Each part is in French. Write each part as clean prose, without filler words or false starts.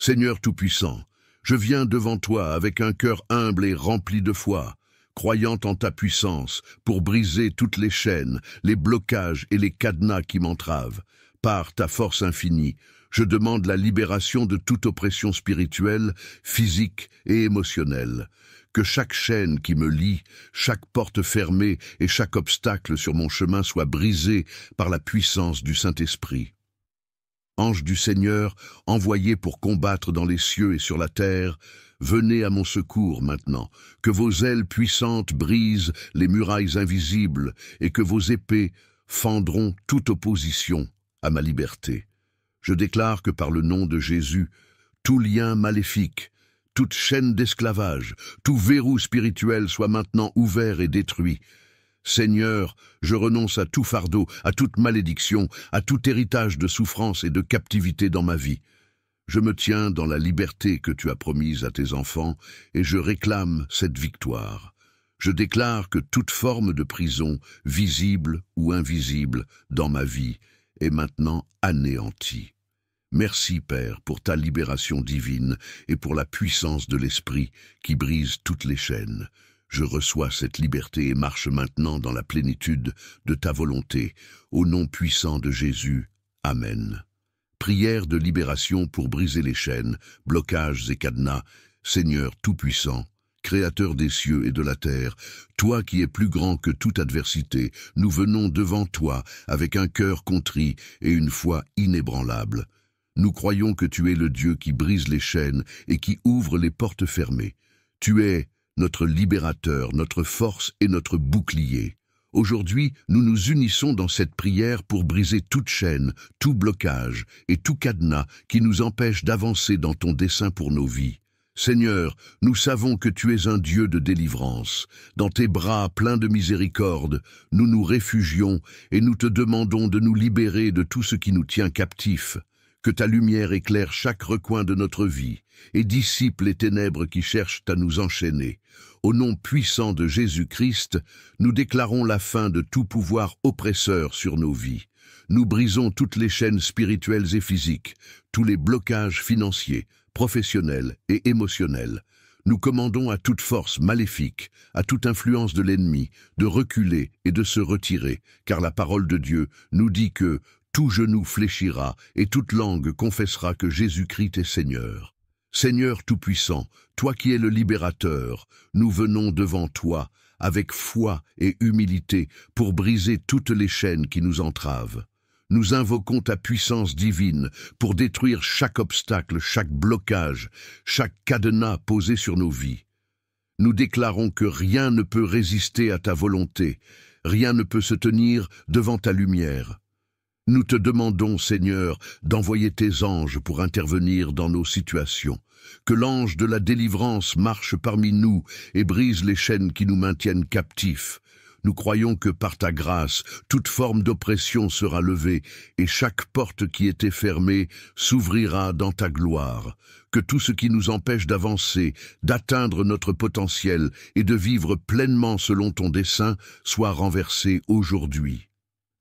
Seigneur Tout-Puissant, je viens devant toi avec un cœur humble et rempli de foi, croyant en ta puissance pour briser toutes les chaînes, les blocages et les cadenas qui m'entravent. Par ta force infinie, je demande la libération de toute oppression spirituelle, physique et émotionnelle. Que chaque chaîne qui me lie, chaque porte fermée et chaque obstacle sur mon chemin soit brisé par la puissance du Saint-Esprit. Anges du Seigneur, envoyés pour combattre dans les cieux et sur la terre, venez à mon secours maintenant, que vos ailes puissantes brisent les murailles invisibles et que vos épées fendront toute opposition à ma liberté. Je déclare que par le nom de Jésus, tout lien maléfique, toute chaîne d'esclavage, tout verrou spirituel soit maintenant ouvert et détruit. Seigneur, je renonce à tout fardeau, à toute malédiction, à tout héritage de souffrance et de captivité dans ma vie. Je me tiens dans la liberté que tu as promise à tes enfants et je réclame cette victoire. Je déclare que toute forme de prison, visible ou invisible, dans ma vie, est maintenant anéantie. Merci, Père, pour ta libération divine et pour la puissance de l'Esprit qui brise toutes les chaînes. Je reçois cette liberté et marche maintenant dans la plénitude de ta volonté. Au nom puissant de Jésus. Amen. Prière de libération pour briser les chaînes, blocages et cadenas. Seigneur Tout-Puissant, Créateur des cieux et de la terre, toi qui es plus grand que toute adversité, nous venons devant toi avec un cœur contrit et une foi inébranlable. Nous croyons que tu es le Dieu qui brise les chaînes et qui ouvre les portes fermées. Tu es notre libérateur, notre force et notre bouclier. Aujourd'hui, nous nous unissons dans cette prière pour briser toute chaîne, tout blocage et tout cadenas qui nous empêche d'avancer dans ton dessein pour nos vies. Seigneur, nous savons que tu es un Dieu de délivrance. Dans tes bras pleins de miséricorde, nous nous réfugions et nous te demandons de nous libérer de tout ce qui nous tient captifs. Que ta lumière éclaire chaque recoin de notre vie et dissipe les ténèbres qui cherchent à nous enchaîner. Au nom puissant de Jésus-Christ, nous déclarons la fin de tout pouvoir oppresseur sur nos vies. Nous brisons toutes les chaînes spirituelles et physiques, tous les blocages financiers, professionnels et émotionnels. Nous commandons à toute force maléfique, à toute influence de l'ennemi, de reculer et de se retirer, car la parole de Dieu nous dit que tout genou fléchira et toute langue confessera que Jésus-Christ est Seigneur. Seigneur Tout-Puissant, toi qui es le libérateur, nous venons devant toi avec foi et humilité pour briser toutes les chaînes qui nous entravent. Nous invoquons ta puissance divine pour détruire chaque obstacle, chaque blocage, chaque cadenas posé sur nos vies. Nous déclarons que rien ne peut résister à ta volonté, rien ne peut se tenir devant ta lumière. Nous te demandons, Seigneur, d'envoyer tes anges pour intervenir dans nos situations. Que l'ange de la délivrance marche parmi nous et brise les chaînes qui nous maintiennent captifs. Nous croyons que par ta grâce, toute forme d'oppression sera levée et chaque porte qui était fermée s'ouvrira dans ta gloire. Que tout ce qui nous empêche d'avancer, d'atteindre notre potentiel et de vivre pleinement selon ton dessein soit renversé aujourd'hui.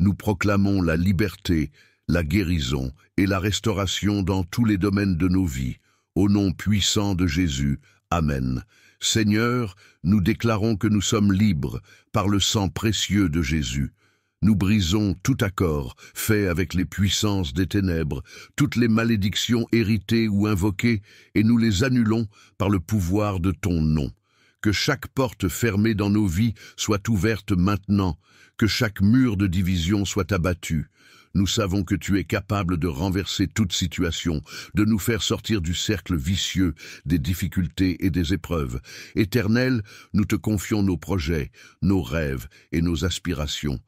Nous proclamons la liberté, la guérison et la restauration dans tous les domaines de nos vies. Au nom puissant de Jésus. Amen. Seigneur, nous déclarons que nous sommes libres par le sang précieux de Jésus. Nous brisons tout accord fait avec les puissances des ténèbres, toutes les malédictions héritées ou invoquées, et nous les annulons par le pouvoir de ton nom. Que chaque porte fermée dans nos vies soit ouverte maintenant, que chaque mur de division soit abattu. Nous savons que tu es capable de renverser toute situation, de nous faire sortir du cercle vicieux des difficultés et des épreuves. Éternel, nous te confions nos projets, nos rêves et nos aspirations.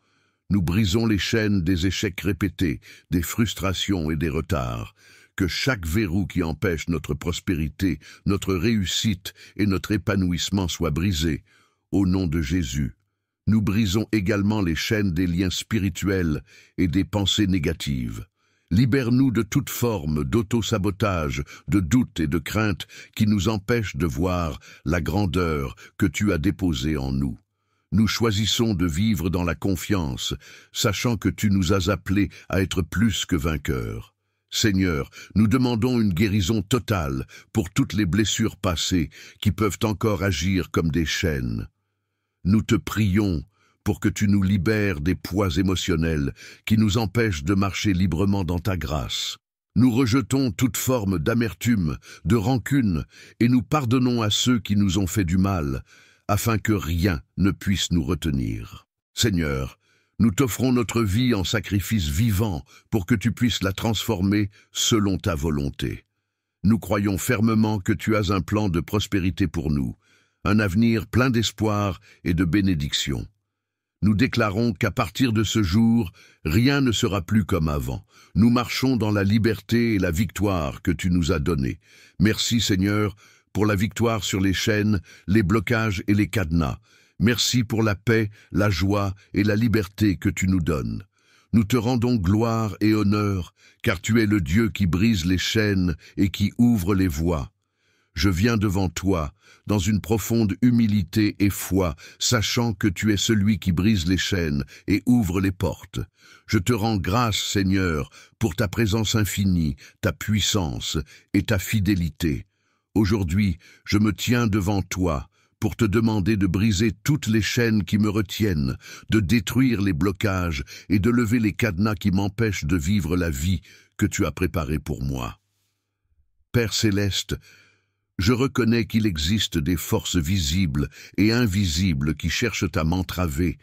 Nous brisons les chaînes des échecs répétés, des frustrations et des retards. Que chaque verrou qui empêche notre prospérité, notre réussite et notre épanouissement soit brisé. Au nom de Jésus. Nous brisons également les chaînes des liens spirituels et des pensées négatives. Libère-nous de toute forme d'auto-sabotage, de doute et de crainte qui nous empêchent de voir la grandeur que tu as déposée en nous. Nous choisissons de vivre dans la confiance, sachant que tu nous as appelés à être plus que vainqueurs. Seigneur, nous demandons une guérison totale pour toutes les blessures passées qui peuvent encore agir comme des chaînes. Nous te prions pour que tu nous libères des poids émotionnels qui nous empêchent de marcher librement dans ta grâce. Nous rejetons toute forme d'amertume, de rancune, et nous pardonnons à ceux qui nous ont fait du mal, afin que rien ne puisse nous retenir. Seigneur, nous t'offrons notre vie en sacrifice vivant pour que tu puisses la transformer selon ta volonté. Nous croyons fermement que tu as un plan de prospérité pour nous, un avenir plein d'espoir et de bénédiction. Nous déclarons qu'à partir de ce jour, rien ne sera plus comme avant. Nous marchons dans la liberté et la victoire que tu nous as donnée. Merci Seigneur pour la victoire sur les chaînes, les blocages et les cadenas. Merci pour la paix, la joie et la liberté que tu nous donnes. Nous te rendons gloire et honneur, car tu es le Dieu qui brise les chaînes et qui ouvre les voies. Je viens devant toi, dans une profonde humilité et foi, sachant que tu es celui qui brise les chaînes et ouvre les portes. Je te rends grâce, Seigneur, pour ta présence infinie, ta puissance et ta fidélité. Aujourd'hui, je me tiens devant toi, pour te demander de briser toutes les chaînes qui me retiennent, de détruire les blocages et de lever les cadenas qui m'empêchent de vivre la vie que tu as préparée pour moi. Père céleste, je reconnais qu'il existe des forces visibles et invisibles qui cherchent à m'entraver,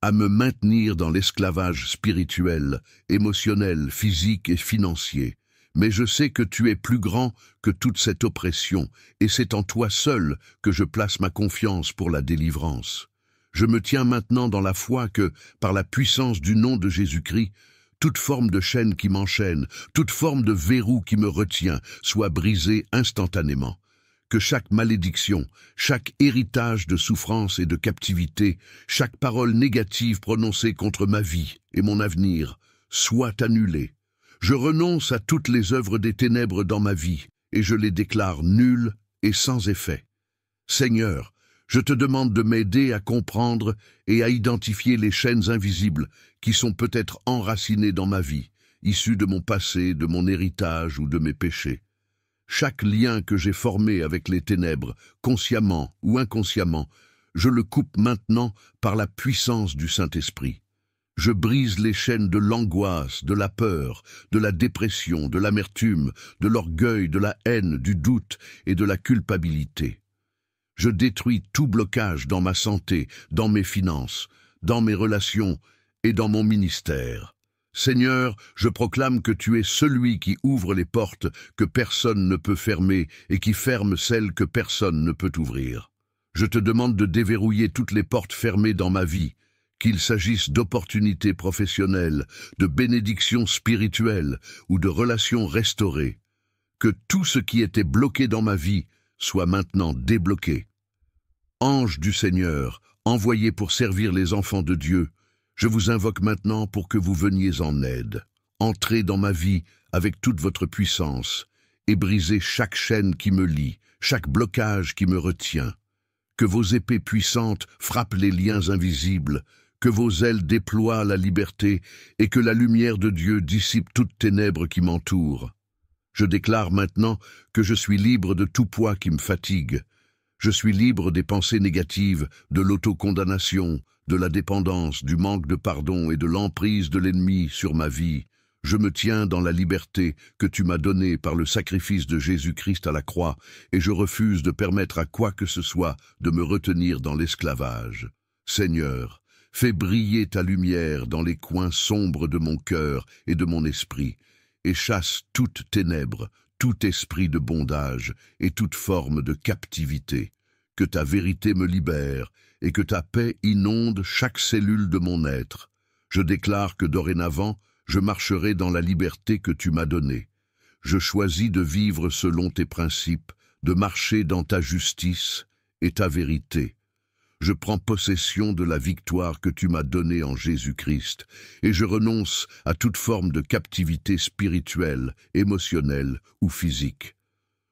à me maintenir dans l'esclavage spirituel, émotionnel, physique et financier. Mais je sais que tu es plus grand que toute cette oppression, et c'est en toi seul que je place ma confiance pour la délivrance. Je me tiens maintenant dans la foi que, par la puissance du nom de Jésus-Christ, toute forme de chaîne qui m'enchaîne, toute forme de verrou qui me retient, soit brisée instantanément. Que chaque malédiction, chaque héritage de souffrance et de captivité, chaque parole négative prononcée contre ma vie et mon avenir, soit annulée. Je renonce à toutes les œuvres des ténèbres dans ma vie, et je les déclare nulles et sans effet. Seigneur, je te demande de m'aider à comprendre et à identifier les chaînes invisibles qui sont peut-être enracinées dans ma vie, issues de mon passé, de mon héritage ou de mes péchés. Chaque lien que j'ai formé avec les ténèbres, consciemment ou inconsciemment, je le coupe maintenant par la puissance du Saint-Esprit. Je brise les chaînes de l'angoisse, de la peur, de la dépression, de l'amertume, de l'orgueil, de la haine, du doute et de la culpabilité. Je détruis tout blocage dans ma santé, dans mes finances, dans mes relations et dans mon ministère. Seigneur, je proclame que tu es celui qui ouvre les portes que personne ne peut fermer et qui ferme celles que personne ne peut ouvrir. Je te demande de déverrouiller toutes les portes fermées dans ma vie, qu'il s'agisse d'opportunités professionnelles, de bénédictions spirituelles ou de relations restaurées. Que tout ce qui était bloqué dans ma vie soit maintenant débloqué. Ange du Seigneur, envoyé pour servir les enfants de Dieu, je vous invoque maintenant pour que vous veniez en aide. Entrez dans ma vie avec toute votre puissance et brisez chaque chaîne qui me lie, chaque blocage qui me retient. Que vos épées puissantes frappent les liens invisibles, que vos ailes déploient la liberté et que la lumière de Dieu dissipe toute ténèbres qui m'entoure. Je déclare maintenant que je suis libre de tout poids qui me fatigue. Je suis libre des pensées négatives, de l'autocondamnation, de la dépendance, du manque de pardon et de l'emprise de l'ennemi sur ma vie. Je me tiens dans la liberté que tu m'as donnée par le sacrifice de Jésus-Christ à la croix, et je refuse de permettre à quoi que ce soit de me retenir dans l'esclavage. Seigneur, fais briller ta lumière dans les coins sombres de mon cœur et de mon esprit, et chasse toute ténèbre, tout esprit de bondage et toute forme de captivité. Que ta vérité me libère et que ta paix inonde chaque cellule de mon être. Je déclare que dorénavant, je marcherai dans la liberté que tu m'as donnée. Je choisis de vivre selon tes principes, de marcher dans ta justice et ta vérité. Je prends possession de la victoire que tu m'as donnée en Jésus-Christ, et je renonce à toute forme de captivité spirituelle, émotionnelle ou physique.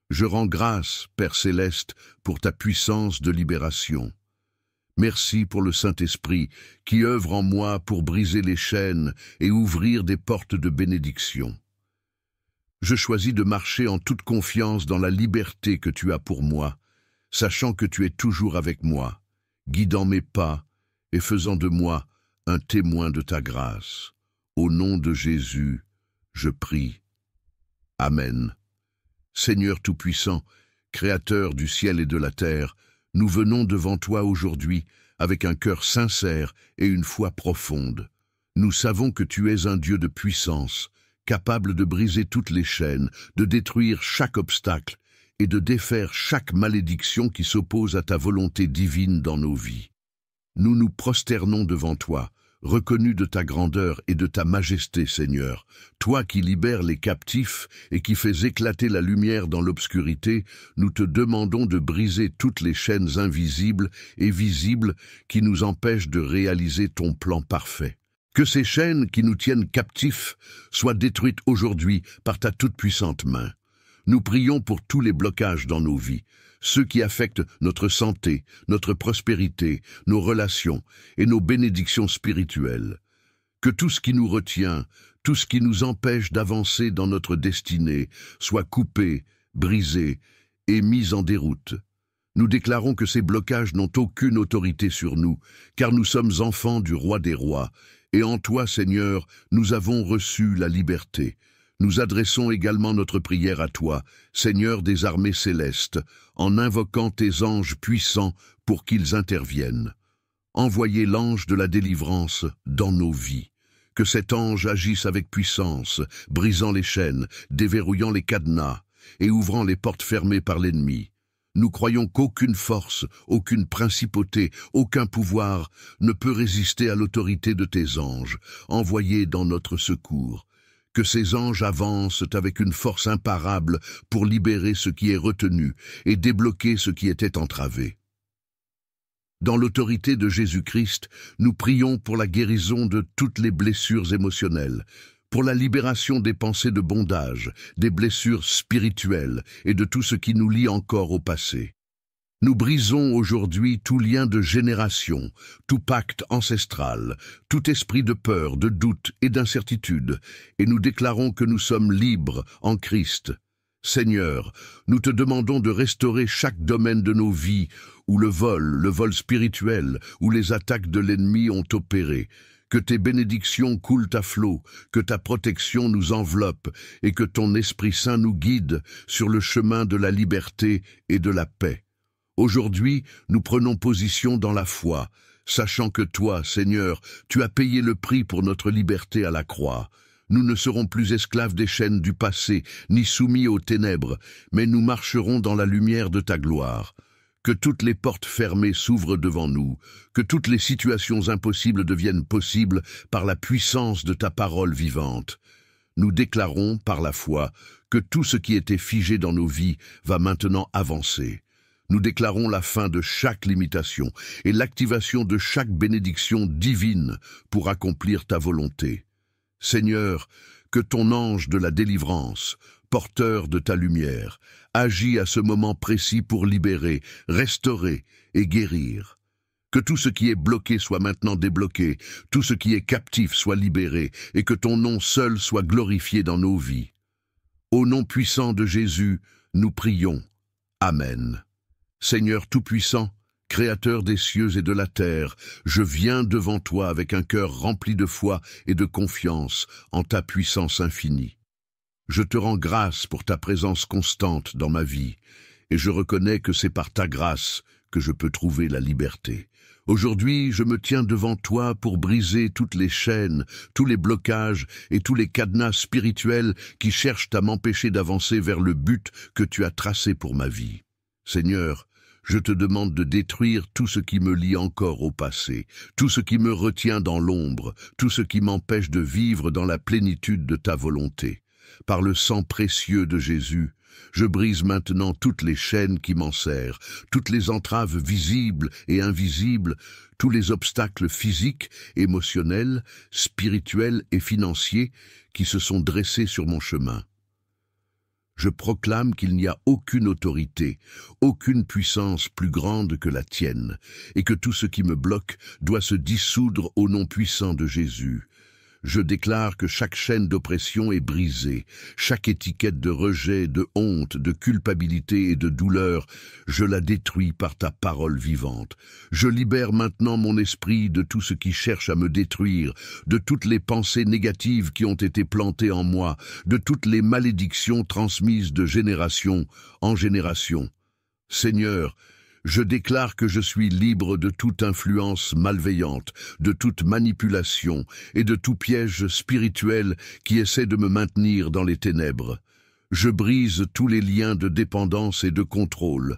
Je rends grâce, Père céleste, pour ta puissance de libération. Merci pour le Saint-Esprit qui œuvre en moi pour briser les chaînes et ouvrir des portes de bénédiction. Je choisis de marcher en toute confiance dans la liberté que tu as pour moi, sachant que tu es toujours avec moi, guidant mes pas et faisant de moi un témoin de ta grâce. Au nom de Jésus, je prie. Amen. Seigneur Tout-Puissant, Créateur du ciel et de la terre, nous venons devant toi aujourd'hui avec un cœur sincère et une foi profonde. Nous savons que tu es un Dieu de puissance, capable de briser toutes les chaînes, de détruire chaque obstacle et de défaire chaque malédiction qui s'oppose à ta volonté divine dans nos vies. Nous nous prosternons devant toi, reconnus de ta grandeur et de ta majesté, Seigneur, toi qui libères les captifs et qui fais éclater la lumière dans l'obscurité, nous te demandons de briser toutes les chaînes invisibles et visibles qui nous empêchent de réaliser ton plan parfait. Que ces chaînes qui nous tiennent captifs soient détruites aujourd'hui par ta toute-puissante main. Nous prions pour tous les blocages dans nos vies, ceux qui affectent notre santé, notre prospérité, nos relations et nos bénédictions spirituelles. Que tout ce qui nous retient, tout ce qui nous empêche d'avancer dans notre destinée, soit coupé, brisé et mis en déroute. Nous déclarons que ces blocages n'ont aucune autorité sur nous, car nous sommes enfants du Roi des rois, et en toi, Seigneur, nous avons reçu la liberté. Nous adressons également notre prière à toi, Seigneur des armées célestes, en invoquant tes anges puissants pour qu'ils interviennent. Envoyez l'ange de la délivrance dans nos vies. Que cet ange agisse avec puissance, brisant les chaînes, déverrouillant les cadenas et ouvrant les portes fermées par l'ennemi. Nous croyons qu'aucune force, aucune principauté, aucun pouvoir ne peut résister à l'autorité de tes anges, envoyés dans notre secours. Que ces anges avancent avec une force imparable pour libérer ce qui est retenu et débloquer ce qui était entravé. Dans l'autorité de Jésus-Christ, nous prions pour la guérison de toutes les blessures émotionnelles, pour la libération des pensées de bondage, des blessures spirituelles et de tout ce qui nous lie encore au passé. Nous brisons aujourd'hui tout lien de génération, tout pacte ancestral, tout esprit de peur, de doute et d'incertitude, et nous déclarons que nous sommes libres en Christ. Seigneur, nous te demandons de restaurer chaque domaine de nos vies où le vol spirituel, où les attaques de l'ennemi ont opéré. Que tes bénédictions coulent à flot, que ta protection nous enveloppe et que ton Esprit Saint nous guide sur le chemin de la liberté et de la paix. Aujourd'hui, nous prenons position dans la foi, sachant que toi, Seigneur, tu as payé le prix pour notre liberté à la croix. Nous ne serons plus esclaves des chaînes du passé, ni soumis aux ténèbres, mais nous marcherons dans la lumière de ta gloire. Que toutes les portes fermées s'ouvrent devant nous, que toutes les situations impossibles deviennent possibles par la puissance de ta parole vivante. Nous déclarons, par la foi, que tout ce qui était figé dans nos vies va maintenant avancer. Nous déclarons la fin de chaque limitation et l'activation de chaque bénédiction divine pour accomplir ta volonté. Seigneur, que ton ange de la délivrance, porteur de ta lumière, agit à ce moment précis pour libérer, restaurer et guérir. Que tout ce qui est bloqué soit maintenant débloqué, tout ce qui est captif soit libéré, et que ton nom seul soit glorifié dans nos vies. Au nom puissant de Jésus, nous prions. Amen. Seigneur Tout-Puissant, Créateur des cieux et de la terre, je viens devant toi avec un cœur rempli de foi et de confiance en ta puissance infinie. Je te rends grâce pour ta présence constante dans ma vie, et je reconnais que c'est par ta grâce que je peux trouver la liberté. Aujourd'hui, je me tiens devant toi pour briser toutes les chaînes, tous les blocages et tous les cadenas spirituels qui cherchent à m'empêcher d'avancer vers le but que tu as tracé pour ma vie. Seigneur, je te demande de détruire tout ce qui me lie encore au passé, tout ce qui me retient dans l'ombre, tout ce qui m'empêche de vivre dans la plénitude de ta volonté. Par le sang précieux de Jésus, je brise maintenant toutes les chaînes qui m'enserrent, toutes les entraves visibles et invisibles, tous les obstacles physiques, émotionnels, spirituels et financiers qui se sont dressés sur mon chemin. Je proclame qu'il n'y a aucune autorité, aucune puissance plus grande que la tienne, et que tout ce qui me bloque doit se dissoudre au nom puissant de Jésus. Je déclare que chaque chaîne d'oppression est brisée, chaque étiquette de rejet, de honte, de culpabilité et de douleur, je la détruis par ta parole vivante. Je libère maintenant mon esprit de tout ce qui cherche à me détruire, de toutes les pensées négatives qui ont été plantées en moi, de toutes les malédictions transmises de génération en génération. Seigneur, je déclare que je suis libre de toute influence malveillante, de toute manipulation et de tout piège spirituel qui essaie de me maintenir dans les ténèbres. Je brise tous les liens de dépendance et de contrôle.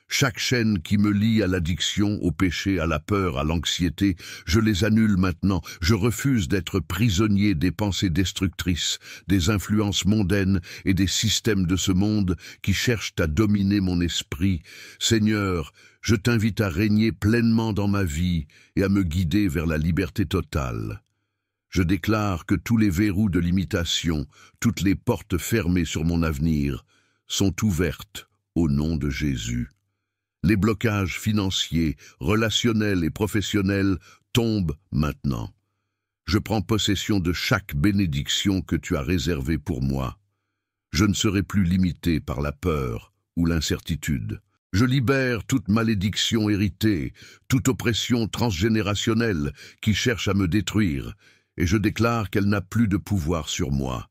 Chaque chaîne qui me lie à l'addiction, au péché, à la peur, à l'anxiété, je les annule maintenant. Je refuse d'être prisonnier des pensées destructrices, des influences mondaines et des systèmes de ce monde qui cherchent à dominer mon esprit. Seigneur, je t'invite à régner pleinement dans ma vie et à me guider vers la liberté totale. Je déclare que tous les verrous de limitation, toutes les portes fermées sur mon avenir, sont ouvertes au nom de Jésus. Les blocages financiers, relationnels et professionnels tombent maintenant. Je prends possession de chaque bénédiction que tu as réservée pour moi. Je ne serai plus limité par la peur ou l'incertitude. Je libère toute malédiction héritée, toute oppression transgénérationnelle qui cherche à me détruire, et je déclare qu'elle n'a plus de pouvoir sur moi.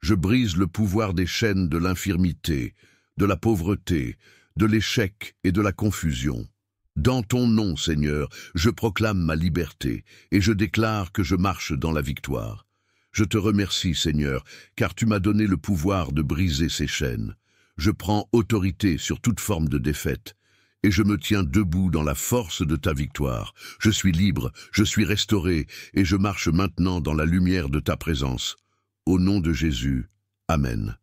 Je brise le pouvoir des chaînes de l'infirmité, de la pauvreté, de l'échec et de la confusion. Dans ton nom, Seigneur, je proclame ma liberté et je déclare que je marche dans la victoire. Je te remercie, Seigneur, car tu m'as donné le pouvoir de briser ces chaînes. Je prends autorité sur toute forme de défaite et je me tiens debout dans la force de ta victoire. Je suis libre, je suis restauré et je marche maintenant dans la lumière de ta présence. Au nom de Jésus, Amen.